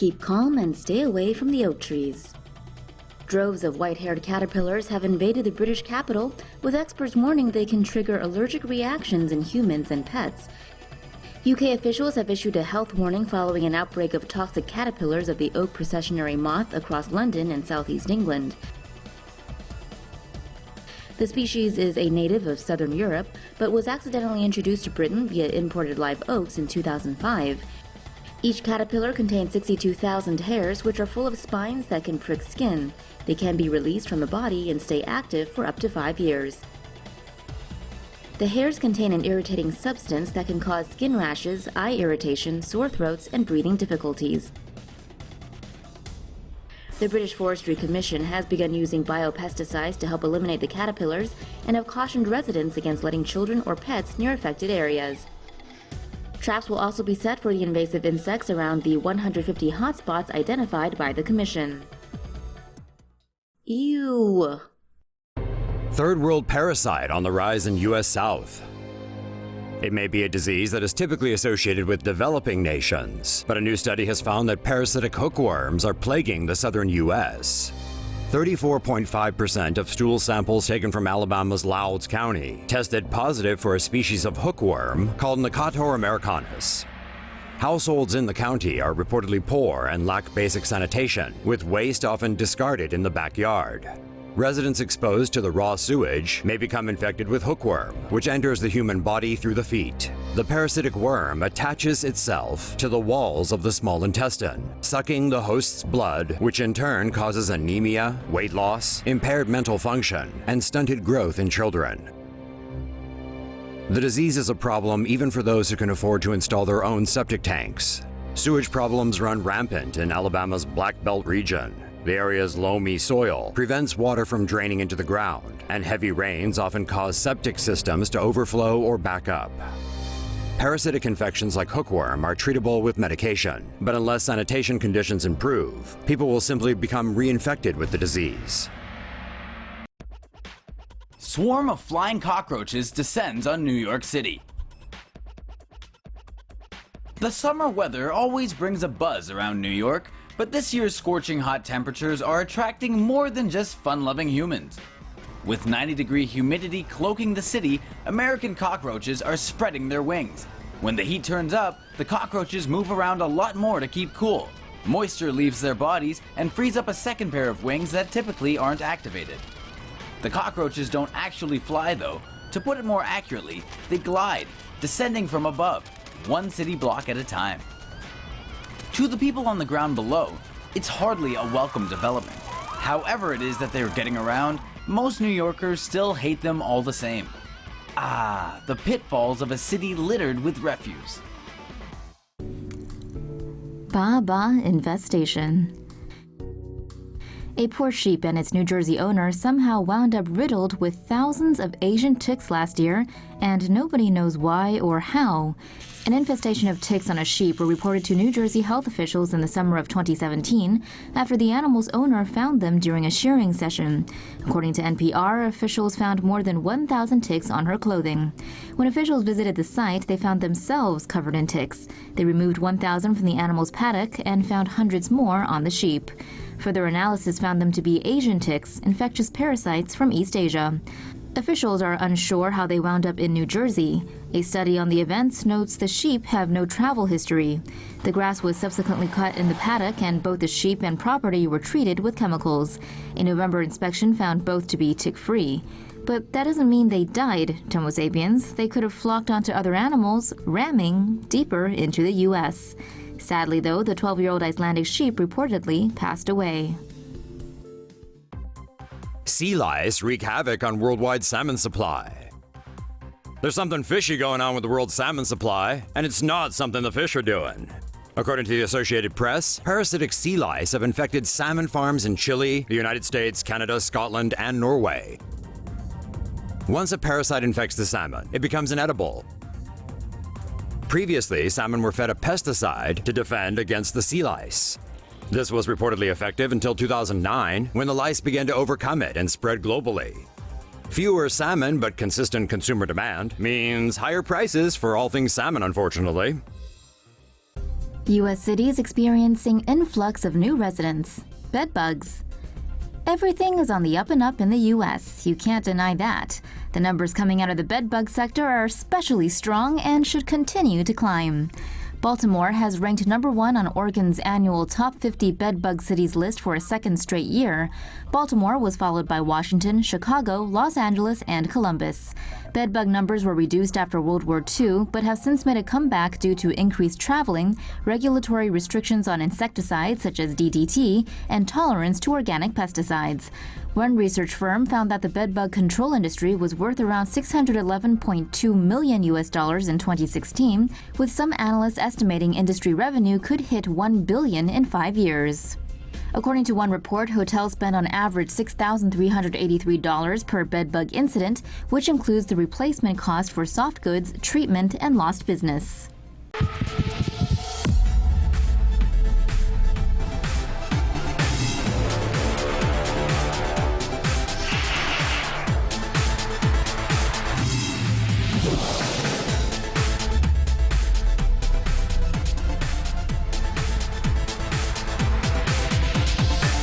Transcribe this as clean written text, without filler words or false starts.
Keep calm and stay away from the oak trees. Droves of white-haired caterpillars have invaded the British capital, with experts warning they can trigger allergic reactions in humans and pets. UK officials have issued a health warning following an outbreak of toxic caterpillars of the oak processionary moth across London and southeast England. The species is a native of southern Europe, but was accidentally introduced to Britain via imported live oaks in 2005. Each caterpillar contains 62,000 hairs, which are full of spines that can prick skin. They can be released from the body and stay active for up to 5 years. The hairs contain an irritating substance that can cause skin rashes, eye irritation, sore throats, and breathing difficulties. The British Forestry Commission has begun using biopesticides to help eliminate the caterpillars and have cautioned residents against letting children or pets near affected areas. Traps will also be set for the invasive insects around the 150 hotspots identified by the Commission. Ew! Third world parasite on the rise in U.S. South. It may be a disease that is typically associated with developing nations, but a new study has found that parasitic hookworms are plaguing the southern U.S. 34.5% of stool samples taken from Alabama's Loudoun County tested positive for a species of hookworm called Necator americanus. Households in the county are reportedly poor and lack basic sanitation, with waste often discarded in the backyard. Residents exposed to the raw sewage may become infected with hookworm, which enters the human body through the feet. The parasitic worm attaches itself to the walls of the small intestine, sucking the host's blood, which in turn causes anemia, weight loss, impaired mental function, and stunted growth in children. The disease is a problem even for those who can afford to install their own septic tanks. Sewage problems run rampant in Alabama's Black Belt region. The area's loamy soil prevents water from draining into the ground, and heavy rains often cause septic systems to overflow or back up. Parasitic infections like hookworm are treatable with medication, but unless sanitation conditions improve, people will simply become reinfected with the disease. Swarm of flying cockroaches descends on New York City. The summer weather always brings a buzz around New York, but this year's scorching hot temperatures are attracting more than just fun-loving humans. With 90-degree humidity cloaking the city, American cockroaches are spreading their wings. When the heat turns up, the cockroaches move around a lot more to keep cool. Moisture leaves their bodies and frees up a second pair of wings that typically aren't activated. The cockroaches don't actually fly though. To put it more accurately, they glide, descending from above, one city block at a time. To the people on the ground below, it's hardly a welcome development. However it is that they're getting around, most New Yorkers still hate them all the same. Ah, the pitfalls of a city littered with refuse. Baba infestation. A poor sheep and its New Jersey owner somehow wound up riddled with thousands of Asian ticks last year, and nobody knows why or how. An infestation of ticks on a sheep were reported to New Jersey health officials in the summer of 2017 after the animal's owner found them during a shearing session. According to NPR, officials found more than 1,000 ticks on her clothing. When officials visited the site, they found themselves covered in ticks. They removed 1,000 from the animal's paddock and found hundreds more on the sheep. Further analysis found them to be Asian ticks, infectious parasites from East Asia. Officials are unsure how they wound up in New Jersey. A study on the events notes the sheep have no travel history. The grass was subsequently cut in the paddock, and both the sheep and property were treated with chemicals. A November inspection found both to be tick-free. But that doesn't mean they died, Tomo sapiens. They could have flocked onto other animals, ramming deeper into the U.S. Sadly, though, the 12-year-old Icelandic sheep reportedly passed away. Sea lice wreak havoc on worldwide salmon supply. There's something fishy going on with the world's salmon supply, and it's not something the fish are doing. According to the Associated Press, parasitic sea lice have infected salmon farms in Chile, the United States, Canada, Scotland, and Norway. Once a parasite infects the salmon, it becomes inedible. Previously, salmon were fed a pesticide to defend against the sea lice. This was reportedly effective until 2009, when the lice began to overcome it and spread globally. Fewer salmon but consistent consumer demand means higher prices for all things salmon, unfortunately. U.S. cities experiencing influx of new residents. Bedbugs. Everything is on the up and up in the U.S. You can't deny that. The numbers coming out of the bedbug sector are especially strong and should continue to climb. Baltimore has ranked #1 on Oregon's annual Top 50 Bedbug Cities list for a second straight year. Baltimore was followed by Washington, Chicago, Los Angeles, and Columbus. Bedbug numbers were reduced after World War II, but have since made a comeback due to increased traveling, regulatory restrictions on insecticides such as DDT, and tolerance to organic pesticides. One research firm found that the bedbug control industry was worth around $611.2 million in 2016, with some analysts estimating industry revenue could hit $1 billion in 5 years. According to one report, hotels spend on average $6,383 per bedbug incident, which includes the replacement cost for soft goods, treatment, and lost business.